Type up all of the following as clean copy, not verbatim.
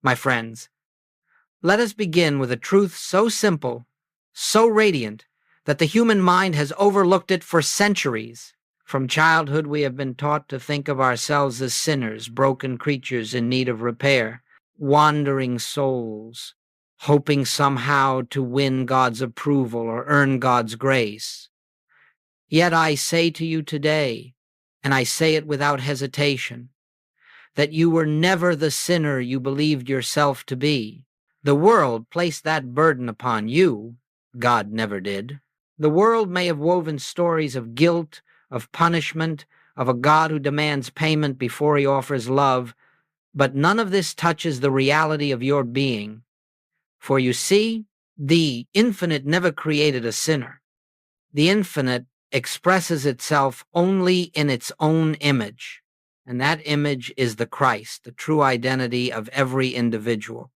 my friends. Let us begin with a truth so simple, so radiant, that the human mind has overlooked it for centuries. From childhood, we have been taught to think of ourselves as sinners, broken creatures in need of repair, wandering souls, hoping somehow to win God's approval or earn God's grace. Yet I say to you today, and I say it without hesitation, that you were never the sinner you believed yourself to be. The world placed that burden upon you. God never did. The world may have woven stories of guilt, of punishment, of a God who demands payment before he offers love, but none of this touches the reality of your being. For you see, the infinite never created a sinner. The infinite expresses itself only in its own image, and that image is the Christ, the true identity of every individual.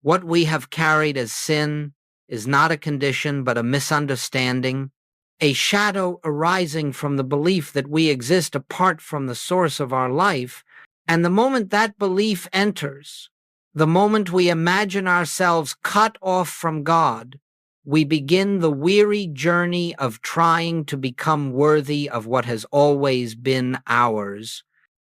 What we have carried as sin is not a condition but a misunderstanding, a shadow arising from the belief that we exist apart from the source of our life, and the moment that belief enters, the moment we imagine ourselves cut off from God, we begin the weary journey of trying to become worthy of what has always been ours.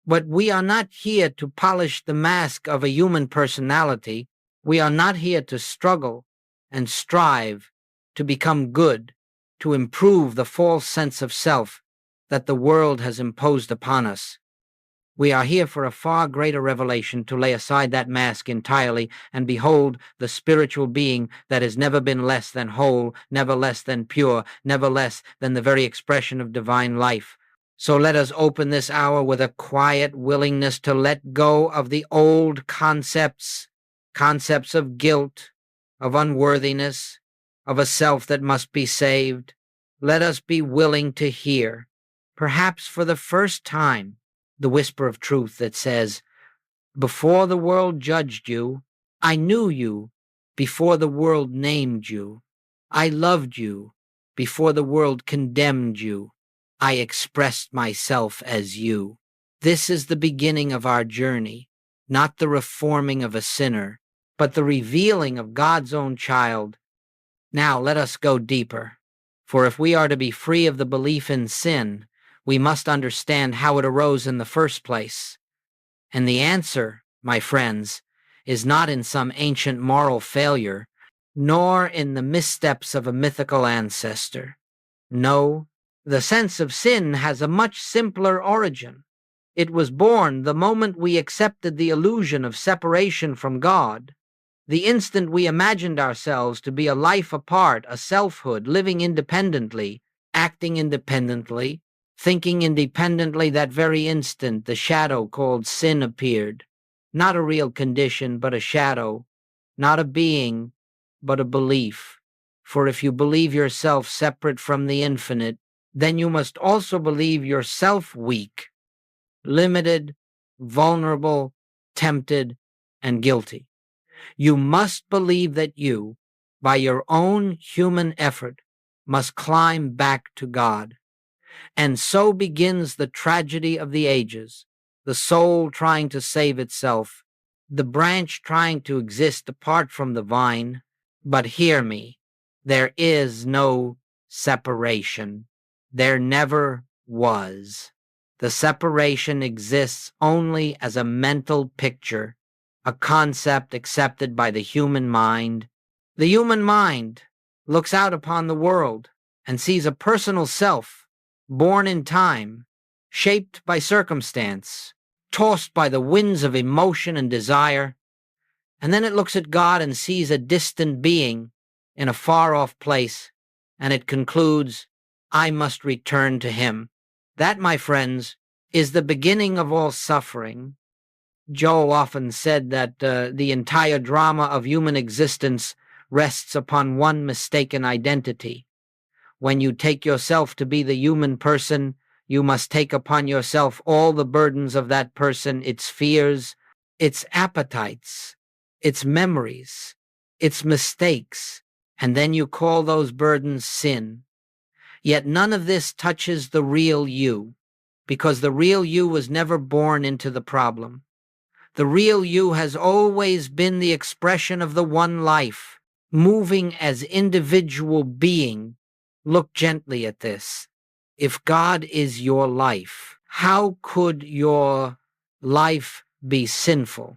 But we are not here to polish the mask of a human personality. We are not here to struggle and strive to become good, to improve the false sense of self that the world has imposed upon us. We are here for a far greater revelation, to lay aside that mask entirely and behold the spiritual being that has never been less than whole, never less than pure, never less than the very expression of divine life. So let us open this hour with a quiet willingness to let go of the old concepts of guilt, of unworthiness, of a self that must be saved. Let us be willing to hear, perhaps for the first time, the whisper of truth that says, "Before the world judged you, I knew you. Before the world named you, I loved you. Before the world condemned you, I expressed myself as you." This is the beginning of our journey, not the reforming of a sinner, but the revealing of God's own child. Now let us go deeper, for if we are to be free of the belief in sin, we must understand how it arose in the first place. And the answer, my friends, is not in some ancient moral failure, nor in the missteps of a mythical ancestor. No, the sense of sin has a much simpler origin. It was born the moment we accepted the illusion of separation from God, the instant we imagined ourselves to be a life apart, a selfhood, living independently, acting independently, thinking independently. That very instant, the shadow called sin appeared. Not a real condition, but a shadow. Not a being, but a belief. For if you believe yourself separate from the infinite, then you must also believe yourself weak, limited, vulnerable, tempted, and guilty. You must believe that you, by your own human effort, must climb back to God. And so begins the tragedy of the ages, the soul trying to save itself, the branch trying to exist apart from the vine. But hear me, there is no separation. There never was. The separation exists only as a mental picture, a concept accepted by the human mind. The human mind looks out upon the world and sees a personal self, born in time, shaped by circumstance, tossed by the winds of emotion and desire. And then it looks at God and sees a distant being in a far-off place, and it concludes, I must return to him. That, my friends, is the beginning of all suffering. Joel often said that the entire drama of human existence rests upon one mistaken identity. When you take yourself to be the human person, you must take upon yourself all the burdens of that person, its fears, its appetites, its memories, its mistakes, and then you call those burdens sin. Yet none of this touches the real you, because the real you was never born into the problem. The real you has always been the expression of the one life, moving as individual being. Look gently at this. If God is your life, how could your life be sinful?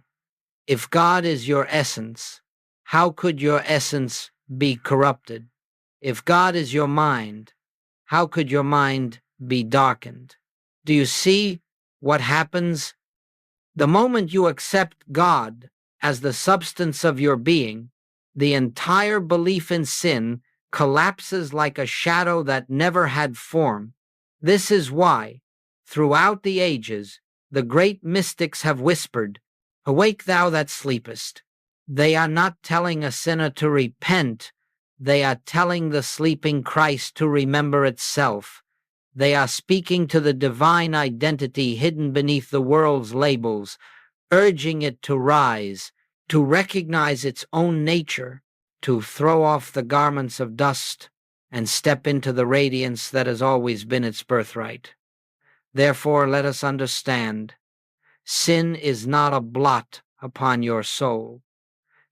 If God is your essence, how could your essence be corrupted? If God is your mind, how could your mind be darkened? Do you see what happens? The moment you accept God as the substance of your being, the entire belief in sin collapses like a shadow that never had form. This is why, throughout the ages, the great mystics have whispered, "Awake thou that sleepest." They are not telling a sinner to repent, they are telling the sleeping Christ to remember itself. They are speaking to the divine identity hidden beneath the world's labels, urging it to rise, to recognize its own nature, to throw off the garments of dust and step into the radiance that has always been its birthright. Therefore, let us understand, sin is not a blot upon your soul.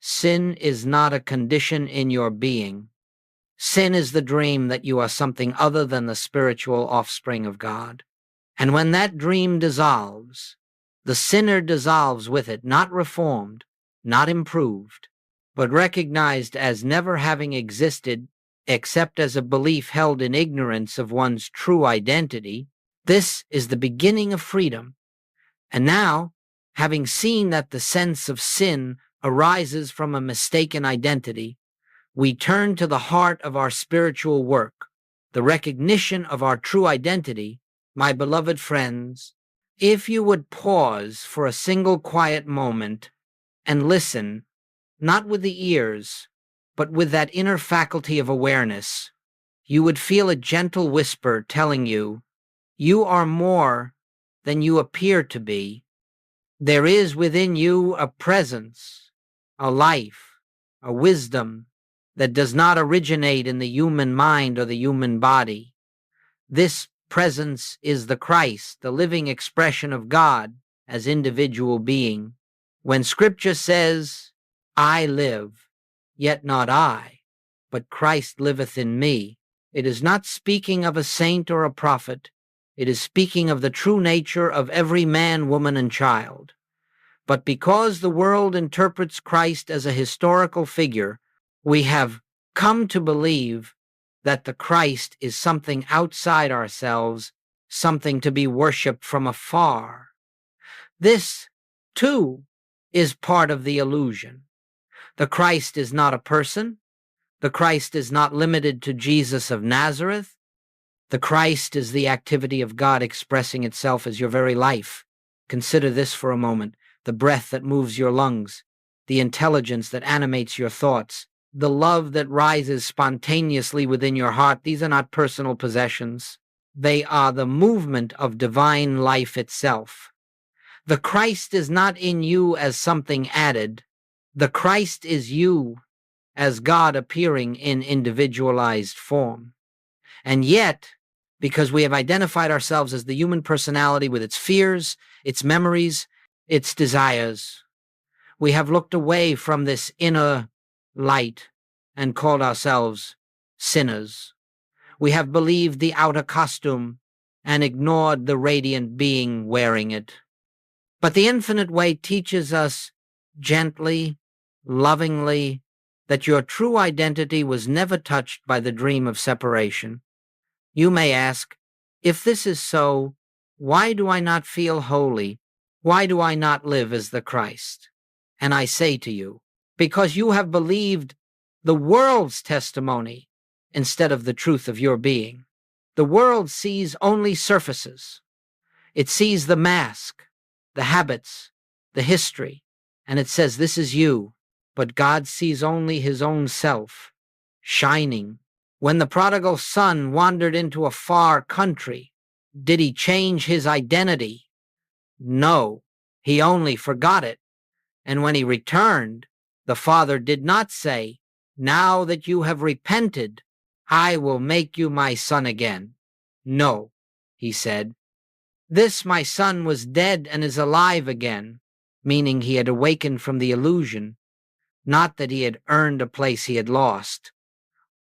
Sin is not a condition in your being. Sin is the dream that you are something other than the spiritual offspring of God. And when that dream dissolves, the sinner dissolves with it, not reformed, not improved, but recognized as never having existed except as a belief held in ignorance of one's true identity. This is the beginning of freedom. And now, having seen that the sense of sin arises from a mistaken identity, we turn to the heart of our spiritual work, the recognition of our true identity. My beloved friends, if you would pause for a single quiet moment and listen, not with the ears, but with that inner faculty of awareness, you would feel a gentle whisper telling you, you are more than you appear to be. There is within you a presence, a life, a wisdom that does not originate in the human mind or the human body. This presence is the Christ, the living expression of God as individual being. When Scripture says, I live, yet not I, but Christ liveth in me, it is not speaking of a saint or a prophet. It is speaking of the true nature of every man, woman, and child. But because the world interprets Christ as a historical figure, we have come to believe that the Christ is something outside ourselves, something to be worshipped from afar. This, too, is part of the illusion. The Christ is not a person. The Christ is not limited to Jesus of Nazareth. The Christ is the activity of God expressing itself as your very life. Consider this for a moment. The breath that moves your lungs, the intelligence that animates your thoughts, the love that rises spontaneously within your heart. These are not personal possessions. They are the movement of divine life itself. The Christ is not in you as something added. The Christ is you as God appearing in individualized form. And yet, because we have identified ourselves as the human personality with its fears, its memories, its desires, we have looked away from this inner light and called ourselves sinners. We have believed the outer costume and ignored the radiant being wearing it. But the infinite way teaches us gently, lovingly, that your true identity was never touched by the dream of separation. You may ask, if this is so, why do I not feel holy? Why do I not live as the Christ? And I say to you, because you have believed the world's testimony instead of the truth of your being. The world sees only surfaces. It sees the mask, the habits, the history, and it says, this is you. But God sees only his own self, shining. When the prodigal son wandered into a far country, did he change his identity? No, he only forgot it. And when he returned, the father did not say, now that you have repented, I will make you my son again. No, he said, this my son was dead and is alive again. meaning he had awakened from the illusion, not that he had earned a place he had lost.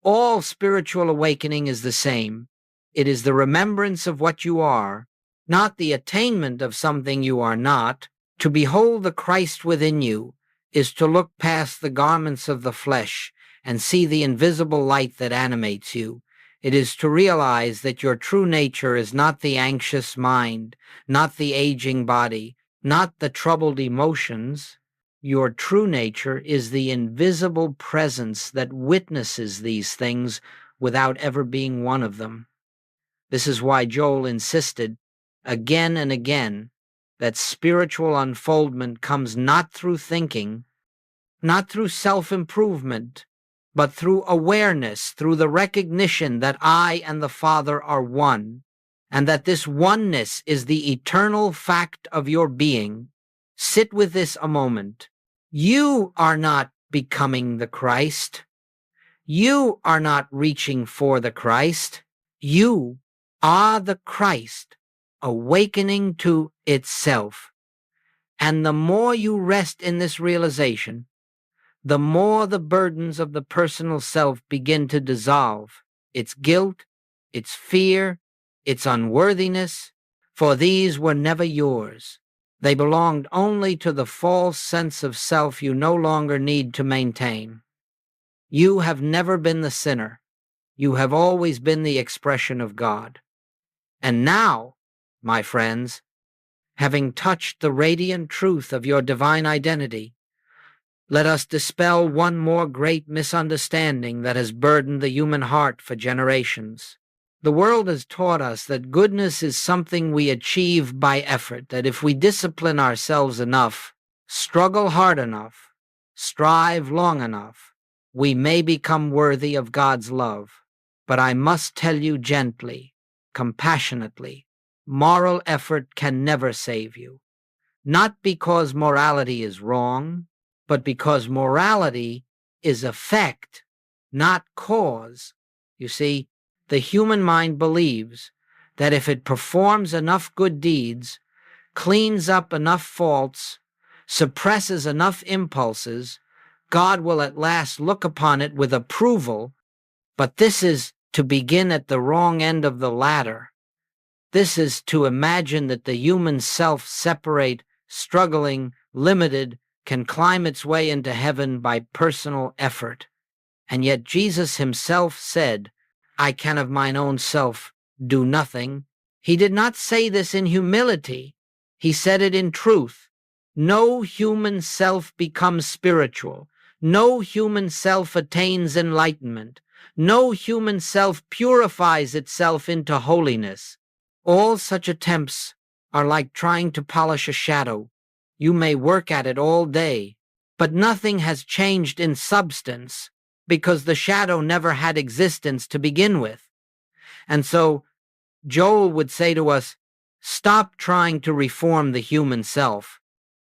All spiritual awakening is the same. It is the remembrance of what you are, not the attainment of something you are not. To behold the Christ within you is to look past the garments of the flesh and see the invisible light that animates you. It is to realize that your true nature is not the anxious mind, not the aging body, not the troubled emotions. Your true nature is the invisible presence that witnesses these things without ever being one of them. This is why Joel insisted again and again that spiritual unfoldment comes not through thinking, not through self-improvement, but through awareness, through the recognition that I and the Father are one, and that this oneness is the eternal fact of your being. Sit with this a moment. You are not becoming the Christ. You are not reaching for the Christ. You are the Christ, awakening to itself. And the more you rest in this realization, the more the burdens of the personal self begin to dissolve, its guilt, its fear, its unworthiness, for these were never yours. They belonged only to the false sense of self you no longer need to maintain. You have never been the sinner. You have always been the expression of God. And now, my friends, having touched the radiant truth of your divine identity, let us dispel one more great misunderstanding that has burdened the human heart for generations. The world has taught us that goodness is something we achieve by effort, that if we discipline ourselves enough, struggle hard enough, strive long enough, we may become worthy of God's love. But I must tell you gently, compassionately, moral effort can never save you. Not because morality is wrong, but because morality is effect, not cause. You see, the human mind believes that if it performs enough good deeds, cleans up enough faults, suppresses enough impulses, God will at last look upon it with approval. But this is to begin at the wrong end of the ladder. This is to imagine that the human self, separate, struggling, limited, can climb its way into heaven by personal effort. And yet Jesus himself said, I can of mine own self do nothing. He did not say this in humility. He said it in truth. No human self becomes spiritual. No human self attains enlightenment. No human self purifies itself into holiness. All such attempts are like trying to polish a shadow. You may work at it all day, but nothing has changed in substance because the shadow never had existence to begin with. And so Joel would say to us, stop trying to reform the human self.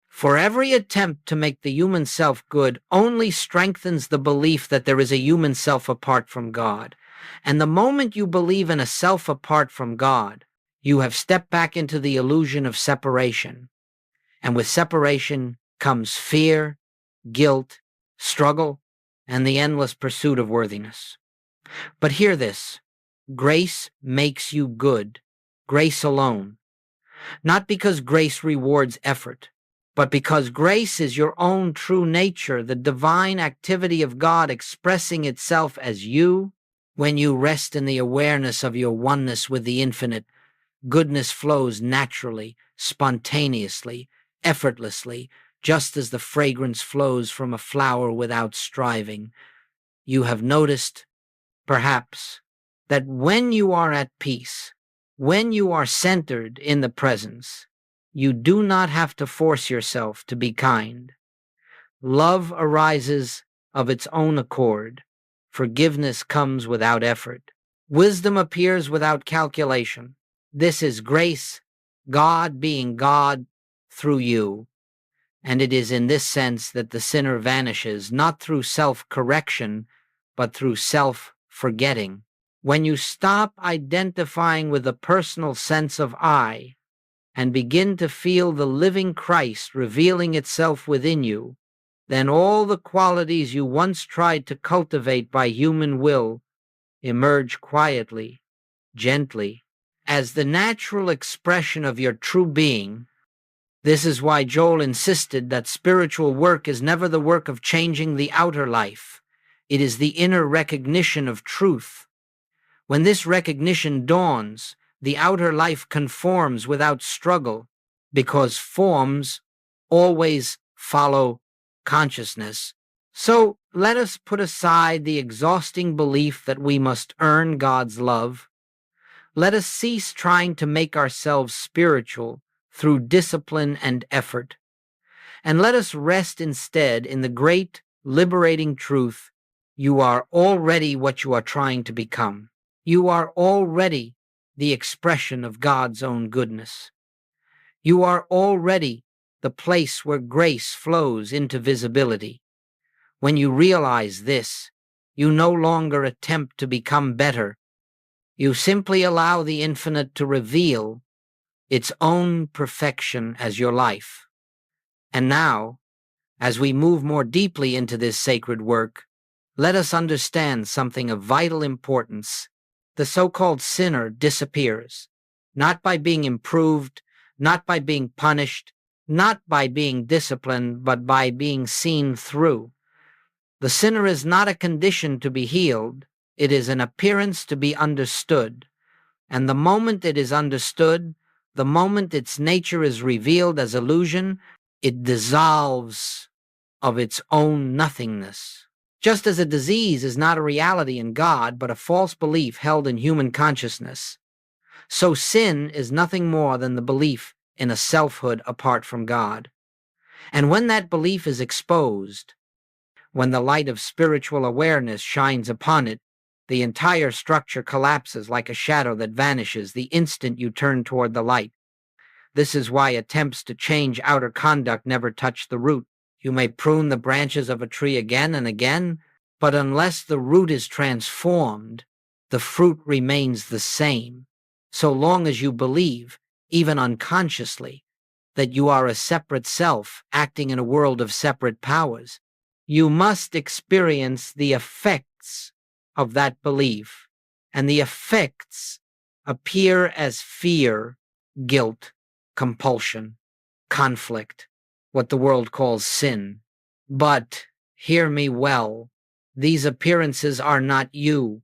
For every attempt to make the human self good only strengthens the belief that there is a human self apart from God. And the moment you believe in a self apart from God, you have stepped back into the illusion of separation. And with separation comes fear, guilt, struggle, and the endless pursuit of worthiness. But hear this, grace makes you good, grace alone. Not because grace rewards effort, but because grace is your own true nature, the divine activity of God expressing itself as you. When you rest in the awareness of your oneness with the infinite, goodness flows naturally, spontaneously, effortlessly, just as the fragrance flows from a flower without striving. You have noticed, perhaps, that when you are at peace, when you are centered in the presence, you do not have to force yourself to be kind. Love arises of its own accord. Forgiveness comes without effort. Wisdom appears without calculation. This is grace, God being God through you. And it is in this sense that the sinner vanishes, not through self-correction, but through self-forgetting. When you stop identifying with the personal sense of I and begin to feel the living Christ revealing itself within you, then all the qualities you once tried to cultivate by human will emerge quietly, gently, as the natural expression of your true being. This is why Joel insisted that spiritual work is never the work of changing the outer life. It is the inner recognition of truth. When this recognition dawns, the outer life conforms without struggle, because forms always follow consciousness. So let us put aside the exhausting belief that we must earn God's love. Let us cease trying to make ourselves spiritual through discipline and effort, and let us rest instead in the great liberating truth: you are already what you are trying to become. You are already the expression of God's own goodness. You are already the place where grace flows into visibility. When you realize this, you no longer attempt to become better. You simply allow the infinite to reveal its own perfection as your life. And now, as we move more deeply into this sacred work, let us understand something of vital importance. The so-called sinner disappears, not by being improved, not by being punished, not by being disciplined, but by being seen through. The sinner is not a condition to be healed, it is an appearance to be understood. And the moment it is understood, the moment its nature is revealed as illusion, it dissolves of its own nothingness. Just as a disease is not a reality in God, but a false belief held in human consciousness, so sin is nothing more than the belief in a selfhood apart from God. And when that belief is exposed, when the light of spiritual awareness shines upon it, the entire structure collapses like a shadow that vanishes the instant you turn toward the light. This is why attempts to change outer conduct never touch the root. You may prune the branches of a tree again and again, but unless the root is transformed, the fruit remains the same. So long as you believe, even unconsciously, that you are a separate self acting in a world of separate powers, you must experience the effects of that belief, and the effects appear as fear, guilt, compulsion, conflict, what the world calls sin. But, hear me well, these appearances are not you.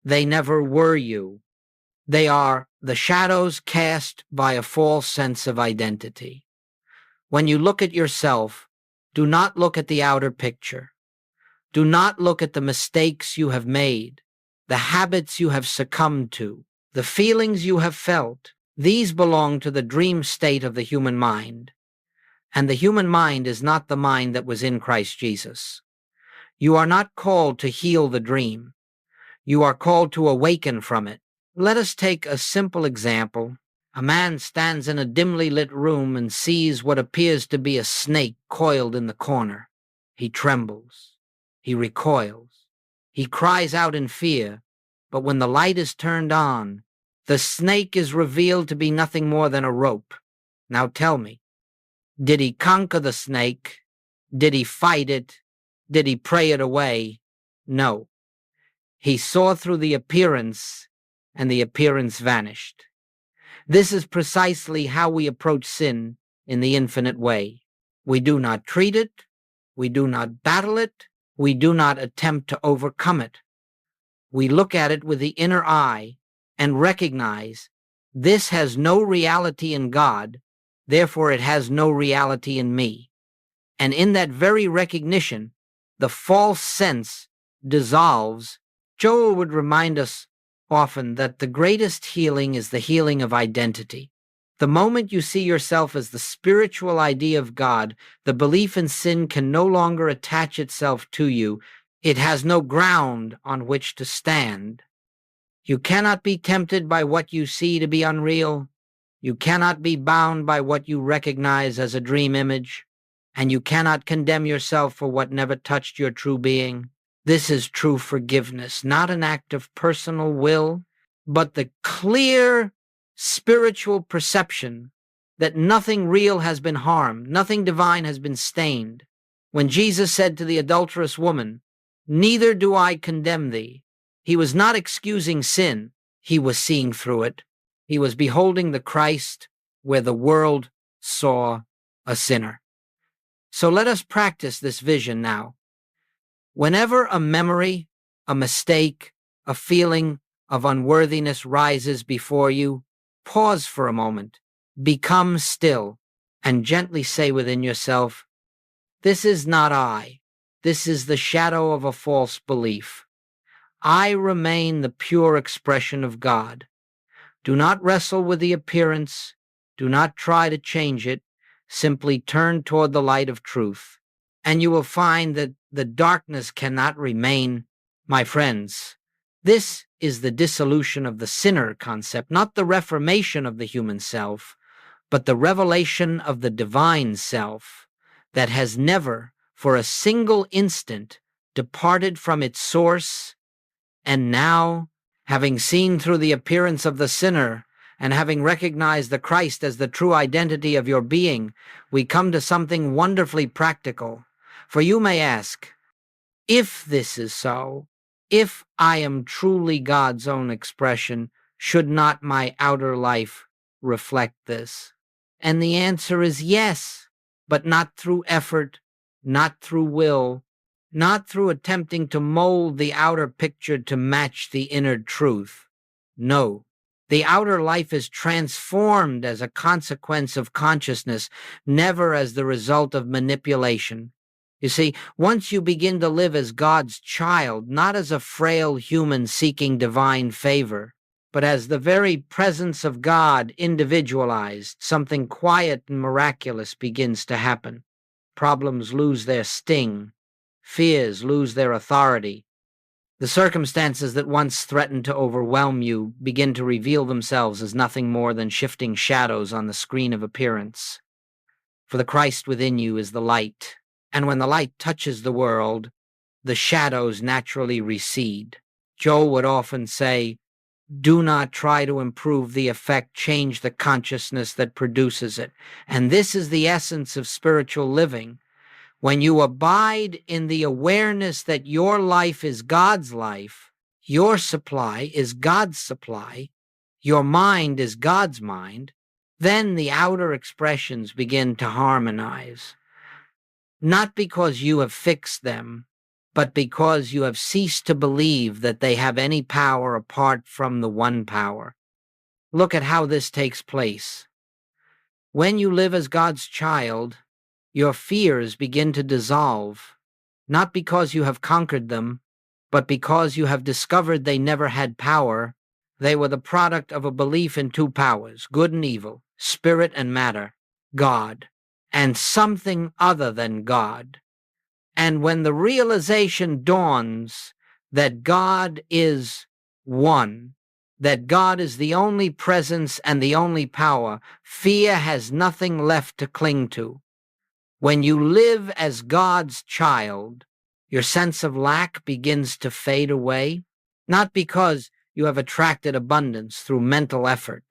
They never were you. They are the shadows cast by a false sense of identity. When you look at yourself, do not look at the outer picture. Do not look at the mistakes you have made, the habits you have succumbed to, the feelings you have felt. These belong to the dream state of the human mind. And the human mind is not the mind that was in Christ Jesus. You are not called to heal the dream. You are called to awaken from it. Let us take a simple example. A man stands in a dimly lit room and sees what appears to be a snake coiled in the corner. He trembles. He recoils. He cries out in fear, but when the light is turned on, the snake is revealed to be nothing more than a rope. Now tell me, did he conquer the snake? Did he fight it? Did he pray it away? No. He saw through the appearance, and the appearance vanished. This is precisely how we approach sin in the infinite way. We do not treat it. We do not battle it. We do not attempt to overcome it. We look at it with the inner eye and recognize this has no reality in God, therefore it has no reality in me. And in that very recognition, the false sense dissolves. Joel would remind us often that the greatest healing is the healing of identity. The moment you see yourself as the spiritual idea of God, the belief in sin can no longer attach itself to you. It has no ground on which to stand. You cannot be tempted by what you see to be unreal. You cannot be bound by what you recognize as a dream image. And you cannot condemn yourself for what never touched your true being. This is true forgiveness, not an act of personal will, but the clear spiritual perception that nothing real has been harmed, nothing divine has been stained. When Jesus said to the adulterous woman, "Neither do I condemn thee," he was not excusing sin, he was seeing through it. He was beholding the Christ where the world saw a sinner. So let us practice this vision now. Whenever a memory, a mistake, a feeling of unworthiness rises before you, pause for a moment, become still, and gently say within yourself, "This is not I. This is the shadow of a false belief. I remain the pure expression of God. Do not wrestle with the appearance. Do not try to change it. Simply turn toward the light of truth, and you will find that the darkness cannot remain." My friends, this is the dissolution of the sinner concept, not the reformation of the human self, but the revelation of the divine self that has never, for a single instant, departed from its source. And now, having seen through the appearance of the sinner, and having recognized the Christ as the true identity of your being, we come to something wonderfully practical. For you may ask, if this is so, if I am truly God's own expression, should not my outer life reflect this? And the answer is yes, but not through effort, not through will, not through attempting to mold the outer picture to match the inner truth. No, the outer life is transformed as a consequence of consciousness, never as the result of manipulation. You see, once you begin to live as God's child, not as a frail human seeking divine favor, but as the very presence of God individualized, something quiet and miraculous begins to happen. Problems lose their sting. Fears lose their authority. The circumstances that once threatened to overwhelm you begin to reveal themselves as nothing more than shifting shadows on the screen of appearance. For the Christ within you is the light, and when the light touches the world, the shadows naturally recede. Joel would often say, "Do not try to improve the effect, change the consciousness that produces it." And this is the essence of spiritual living. When you abide in the awareness that your life is God's life, your supply is God's supply, your mind is God's mind, then the outer expressions begin to harmonize. Not because you have fixed them, but because you have ceased to believe that they have any power apart from the one power. Look at how this takes place. When you live as God's child, your fears begin to dissolve, not because you have conquered them, but because you have discovered they never had power. They were the product of a belief in two powers, good and evil, spirit and matter, God, and something other than God. And when the realization dawns that God is one, that God is the only presence and the only power, fear has nothing left to cling to. When you live as God's child, your sense of lack begins to fade away, not because you have attracted abundance through mental effort,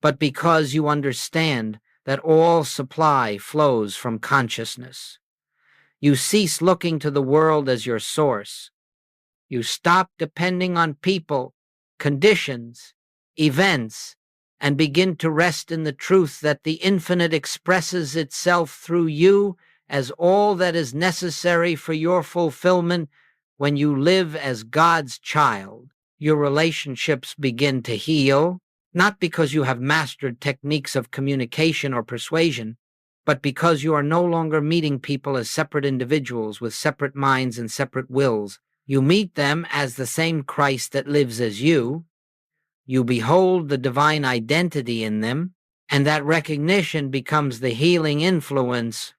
but because you understand that all supply flows from consciousness. You cease looking to the world as your source. You stop depending on people, conditions, events, and begin to rest in the truth that the infinite expresses itself through you as all that is necessary for your fulfillment. When you live as God's child, your relationships begin to heal, not because you have mastered techniques of communication or persuasion, but because you are no longer meeting people as separate individuals with separate minds and separate wills. You meet them as the same Christ that lives as you. You behold the divine identity in them, and that recognition becomes the healing influence.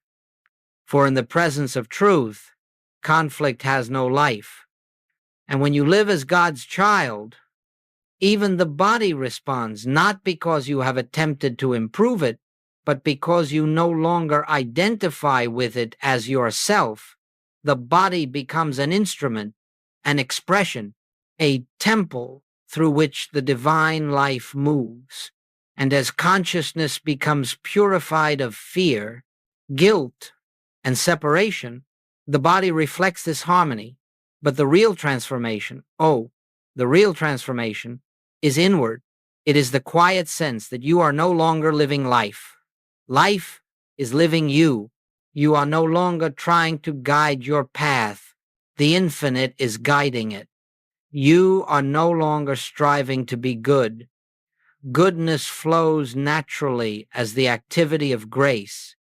For in the presence of truth, conflict has no life. And when you live as God's child, even the body responds, not because you have attempted to improve it, but because you no longer identify with it as yourself. The body becomes an instrument, an expression, a temple through which the divine life moves. And as consciousness becomes purified of fear, guilt, and separation, the body reflects this harmony. But the real transformation, is inward. It is the quiet sense that you are no longer living life. Life is living you. You are no longer trying to guide your path. The infinite is guiding it. You are no longer striving to be good. Goodness flows naturally as the activity of grace.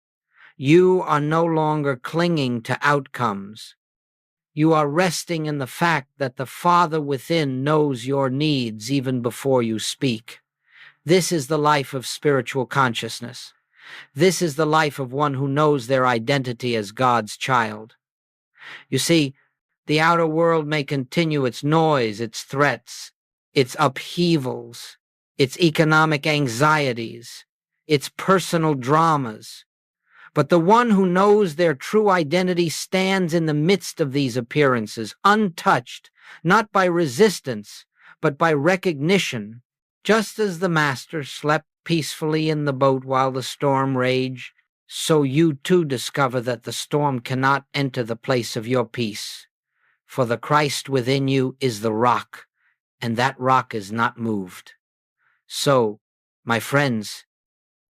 You are no longer clinging to outcomes. You are resting in the fact that the Father within knows your needs even before you speak. This is the life of spiritual consciousness. This is the life of one who knows their identity as God's child. You see, the outer world may continue its noise, its threats, its upheavals, its economic anxieties, its personal dramas. But the one who knows their true identity stands in the midst of these appearances, untouched, not by resistance, but by recognition. Just as the Master slept peacefully in the boat while the storm raged, so you too discover that the storm cannot enter the place of your peace. For the Christ within you is the rock, and that rock is not moved. So, my friends,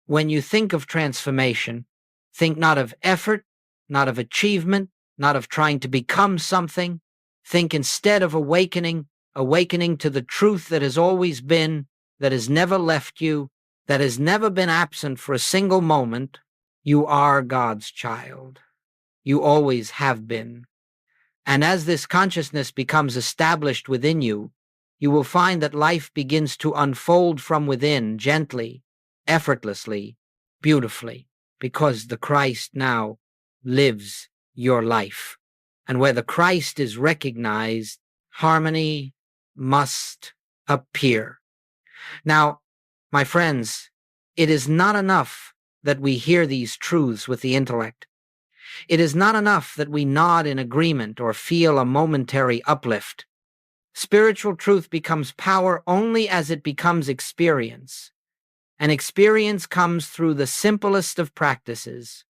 when you think of transformation, think not of effort, not of achievement, not of trying to become something. Think instead of awakening to the truth that has always been, that has never left you, that has never been absent for a single moment. You are God's child. You always have been. And as this consciousness becomes established within you, you will find that life begins to unfold from within gently, effortlessly, beautifully, because the Christ now lives your life. And where the Christ is recognized, harmony must appear. Now, my friends, it is not enough that we hear these truths with the intellect. It is not enough that we nod in agreement or feel a momentary uplift. Spiritual truth becomes power only as it becomes experience. And experience comes through the simplest of practices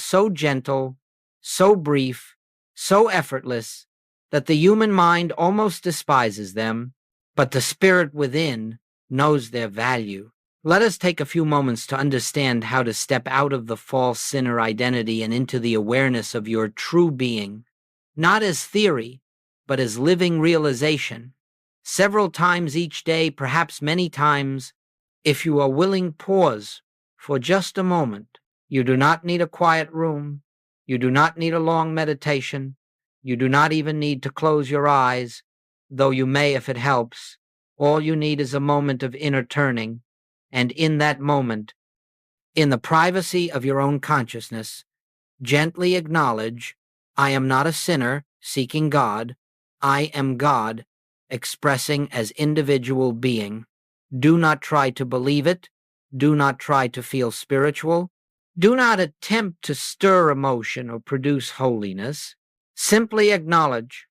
so gentle, so brief, so effortless, that the human mind almost despises them, but the spirit within knows their value. Let us take a few moments to understand how to step out of the false sinner identity and into the awareness of your true being, not as theory, but as living realization. Several times each day, perhaps many times, if you are willing, pause for just a moment. You do not need a quiet room. You do not need a long meditation. You do not even need to close your eyes, though you may if it helps. All you need is a moment of inner turning. And in that moment, in the privacy of your own consciousness, gently acknowledge, I am not a sinner seeking God. I am God expressing as individual being. Do not try to believe it. Do not try to feel spiritual. Do not attempt to stir emotion or produce holiness. Simply acknowledge.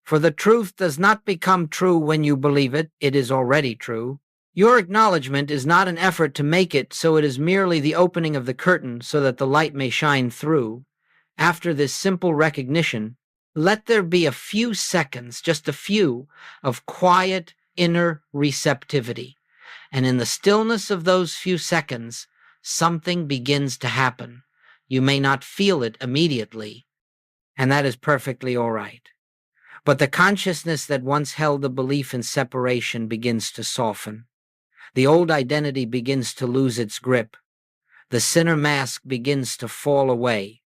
For the truth does not become true when you believe it. It is already true. Your acknowledgement is not an effort to make it so, it is merely the opening of the curtain so that the light may shine through. After this simple recognition, let there be a few seconds, just a few, of quiet inner receptivity. And in the stillness of those few seconds, something begins to happen. You may not feel it immediately, and that is perfectly all right. But the consciousness that once held the belief in separation begins to soften. The old identity begins to lose its grip. The sinner mask begins to fall away.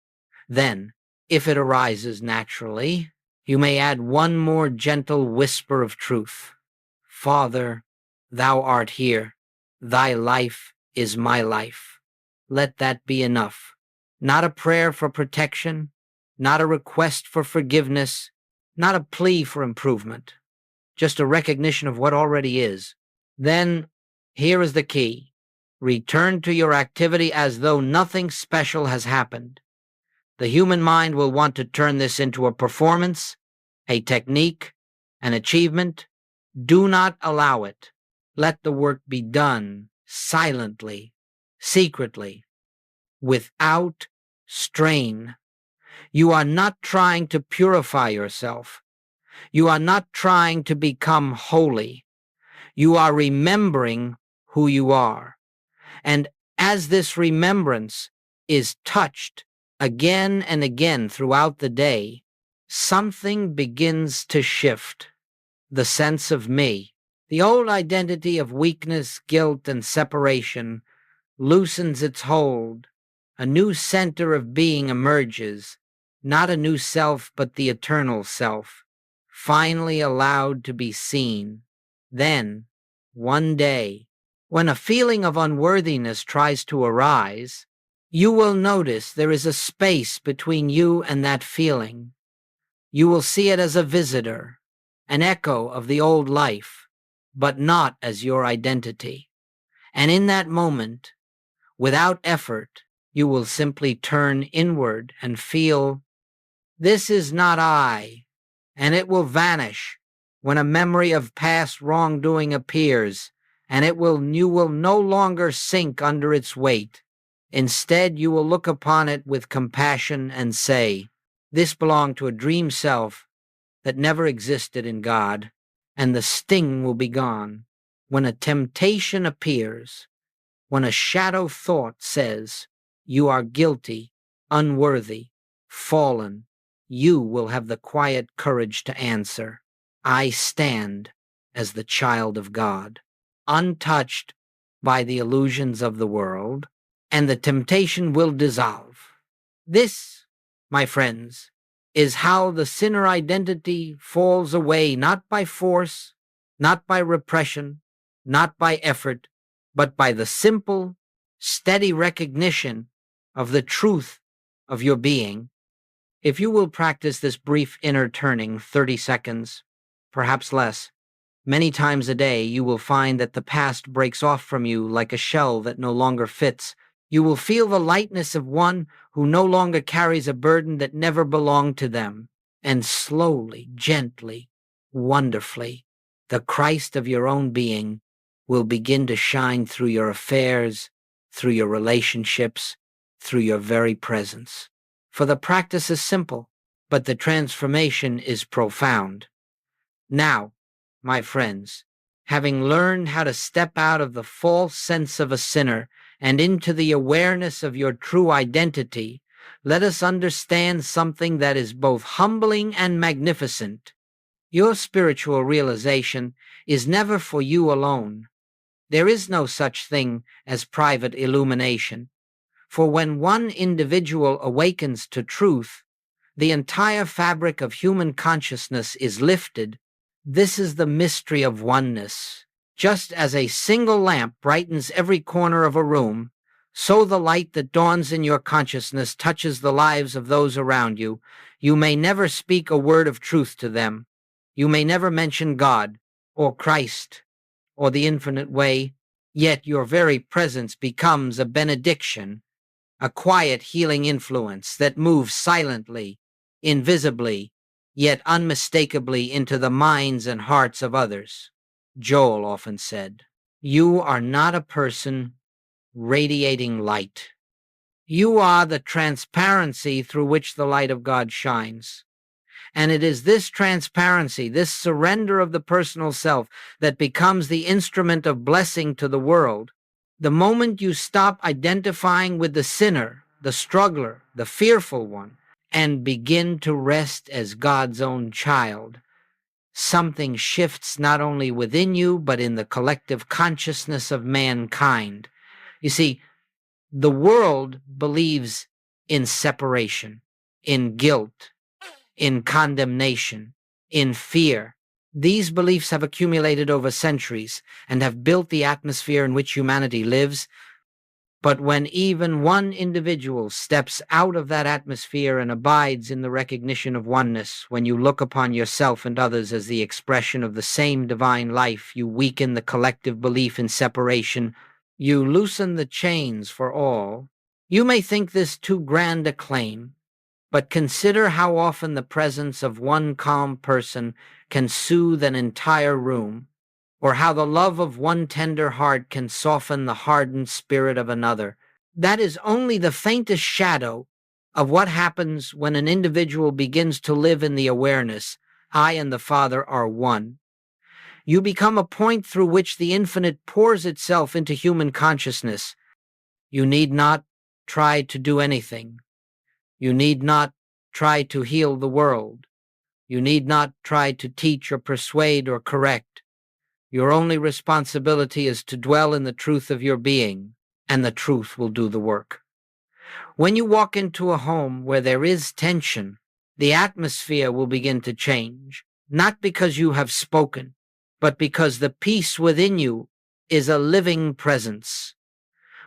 Then, if it arises naturally, you may add one more gentle whisper of truth. Father, thou art here. Thy life is my life. Let that be enough. Not a prayer for protection, not a request for forgiveness, not a plea for improvement, just a recognition of what already is. Then, here is the key. Return to your activity as though nothing special has happened. The human mind will want to turn this into a performance, a technique, an achievement. Do not allow it. Let the work be done silently, secretly, without strain. You are not trying to purify yourself. You are not trying to become holy. You are remembering who you are. And as this remembrance is touched again and again throughout the day, something begins to shift. The sense of me, the old identity of weakness, guilt, and separation, loosens its hold. A new center of being emerges, not a new self, but the eternal self, finally allowed to be seen. Then, one day, when a feeling of unworthiness tries to arise, you will notice there is a space between you and that feeling. You will see it as a visitor, an echo of the old life, but not as your identity. And in that moment, without effort, you will simply turn inward and feel, this is not I, and it will vanish when a memory of past wrongdoing appears, and you will no longer sink under its weight. Instead, you will look upon it with compassion and say, this belonged to a dream self that never existed in God, and the sting will be gone. When a temptation appears, when a shadow thought says, you are guilty, unworthy, fallen, you will have the quiet courage to answer, I stand as the child of God, untouched by the illusions of the world, and the temptation will dissolve. This, my friends, is how the sinner identity falls away, not by force, not by repression, not by effort, but by the simple, steady recognition of the truth of your being. If you will practice this brief inner turning, 30 seconds, perhaps less, many times a day, you will find that the past breaks off from you like a shell that no longer fits. You will feel the lightness of one who no longer carries a burden that never belonged to them. And slowly, gently, wonderfully, the Christ of your own being will begin to shine through your affairs, through your relationships, through your very presence. For the practice is simple, but the transformation is profound. Now, my friends, having learned how to step out of the false sense of a sinner and into the awareness of your true identity, let us understand something that is both humbling and magnificent. Your spiritual realization is never for you alone. There is no such thing as private illumination. For when one individual awakens to truth, the entire fabric of human consciousness is lifted. This is the mystery of oneness. Just as a single lamp brightens every corner of a room, so the light that dawns in your consciousness touches the lives of those around you. You may never speak a word of truth to them. You may never mention God, or Christ, or the infinite way, yet your very presence becomes a benediction, a quiet healing influence that moves silently, invisibly, yet unmistakably into the minds and hearts of others. Joel often said, you are not a person radiating light. You are the transparency through which the light of God shines. And it is this transparency, this surrender of the personal self, that becomes the instrument of blessing to the world. The moment you stop identifying with the sinner, the struggler, the fearful one, and begin to rest as God's own child, something shifts not only within you, but in the collective consciousness of mankind. You see, the world believes in separation, in guilt, in condemnation, in fear. These beliefs have accumulated over centuries and have built the atmosphere in which humanity lives. But when even one individual steps out of that atmosphere and abides in the recognition of oneness, when you look upon yourself and others as the expression of the same divine life, you weaken the collective belief in separation. You loosen the chains for all. You may think this too grand a claim, but consider how often the presence of one calm person can soothe an entire room. or how the love of one tender heart can soften the hardened spirit of another. That is only the faintest shadow of what happens when an individual begins to live in the awareness, I and the Father are one. You become a point through which the infinite pours itself into human consciousness. You need not try to do anything. You need not try to heal the world. You need not try to teach or persuade or correct. Your only responsibility is to dwell in the truth of your being, and the truth will do the work. When you walk into a home where there is tension, the atmosphere will begin to change, not because you have spoken, but because the peace within you is a living presence.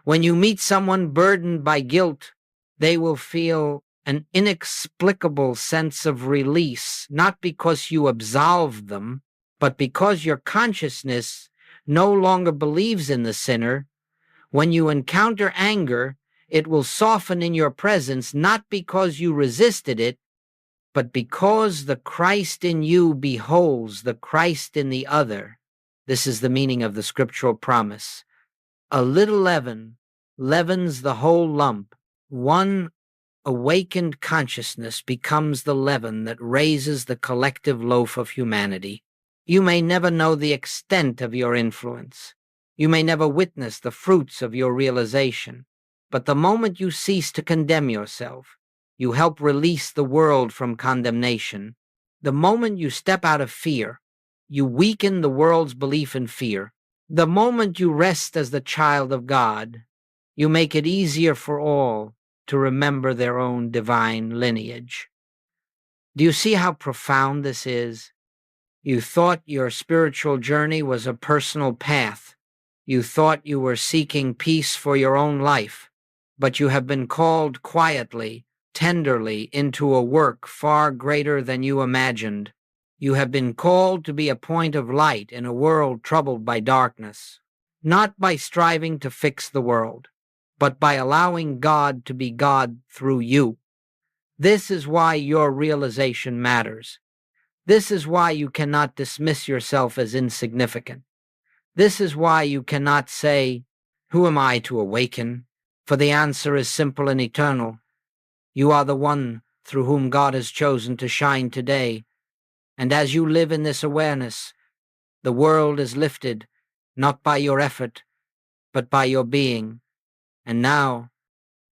When you meet someone burdened by guilt, they will feel an inexplicable sense of release, not because you absolve them, but because your consciousness no longer believes in the sinner. When you encounter anger, it will soften in your presence, not because you resisted it, but because the Christ in you beholds the Christ in the other. This is the meaning of the scriptural promise. A little leaven leavens the whole lump. One awakened consciousness becomes the leaven that raises the collective loaf of humanity. You may never know the extent of your influence. You may never witness the fruits of your realization. But the moment you cease to condemn yourself, you help release the world from condemnation. The moment you step out of fear, you weaken the world's belief in fear. The moment you rest as the child of God, you make it easier for all to remember their own divine lineage. Do you see how profound this is? You thought your spiritual journey was a personal path. You thought you were seeking peace for your own life, but you have been called quietly, tenderly into a work far greater than you imagined. You have been called to be a point of light in a world troubled by darkness, not by striving to fix the world, but by allowing God to be God through you. This is why your realization matters. This is why you cannot dismiss yourself as insignificant. This is why you cannot say, "Who am I to awaken?" For the answer is simple and eternal. You are the one through whom God has chosen to shine today. And as you live in this awareness, the world is lifted, not by your effort, but by your being. And now,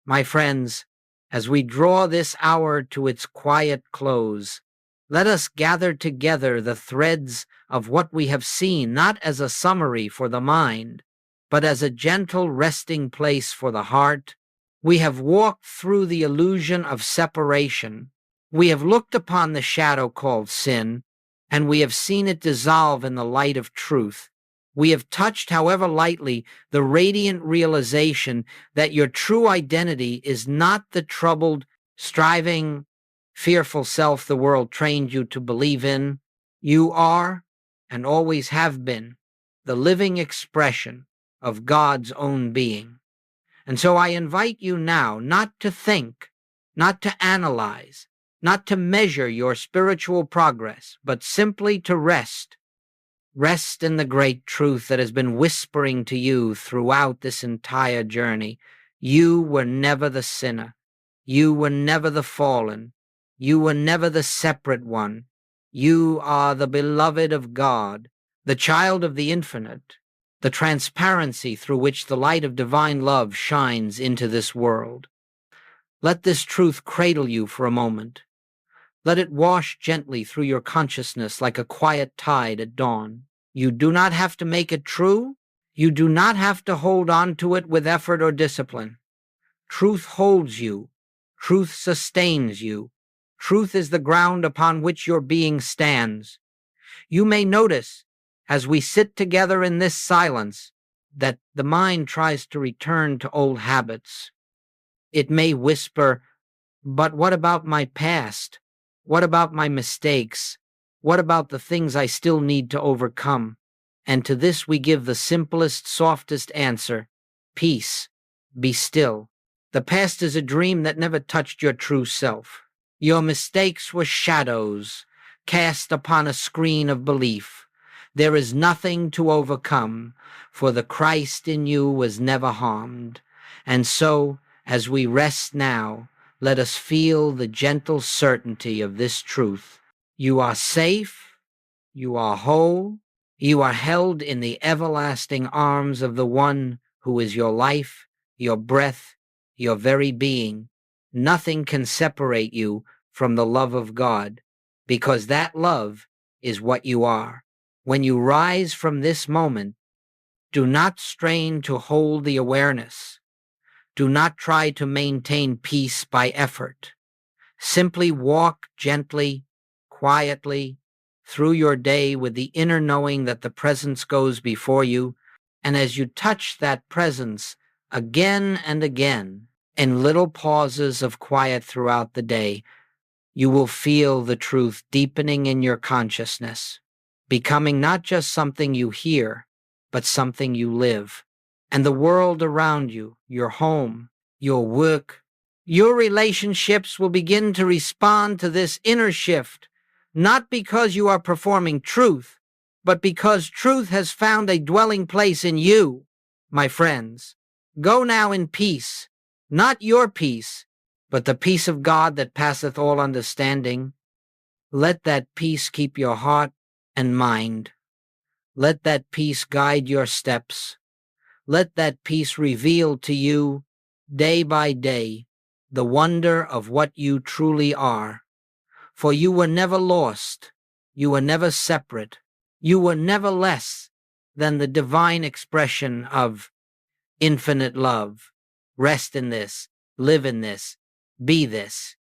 my friends, as we draw this hour to its quiet close, let us gather together the threads of what we have seen, not as a summary for the mind, but as a gentle resting place for the heart. We have walked through the illusion of separation. We have looked upon the shadow called sin, and we have seen it dissolve in the light of truth. We have touched, however lightly, the radiant realization that your true identity is not the troubled, striving, fearful self the world trained you to believe in. You are, and always have been, the living expression of God's own being. And so I invite you now not to think, not to analyze, not to measure your spiritual progress, but simply to rest. Rest in the great truth that has been whispering to you throughout this entire journey. You were never the sinner. You were never the fallen. You were never the separate one. You are the beloved of God, the child of the infinite, the transparency through which the light of divine love shines into this world. Let this truth cradle you for a moment. Let it wash gently through your consciousness like a quiet tide at dawn. You do not have to make it true. You do not have to hold on to it with effort or discipline. Truth holds you. Truth sustains you. Truth is the ground upon which your being stands. You may notice, as we sit together in this silence, that the mind tries to return to old habits. It may whisper, "But what about my past? What about my mistakes? What about the things I still need to overcome?" And to this we give the simplest, softest answer: peace. Be still. The past is a dream that never touched your true self. Your mistakes were shadows cast upon a screen of belief. There is nothing to overcome, for the Christ in you was never harmed. And so, as we rest now, let us feel the gentle certainty of this truth. You are safe, you are whole, you are held in the everlasting arms of the one who is your life, your breath, your very being. Nothing can separate you from the love of God, because that love is what you are. When you rise from this moment, do not strain to hold the awareness. Do not try to maintain peace by effort. Simply walk gently, quietly, through your day with the inner knowing that the presence goes before you, and as you touch that presence again and again, in little pauses of quiet throughout the day, you will feel the truth deepening in your consciousness, becoming not just something you hear, but something you live. And the world around you, your home, your work, your relationships will begin to respond to this inner shift, not because you are performing truth, but because truth has found a dwelling place in you, my friends. Go now in peace, not your peace, but the peace of God that passeth all understanding. Let that peace keep your heart and mind. Let that peace guide your steps. Let that peace reveal to you, day by day, the wonder of what you truly are. For you were never lost. You were never separate. You were never less than the divine expression of infinite love. Rest in this. Live in this. Be this.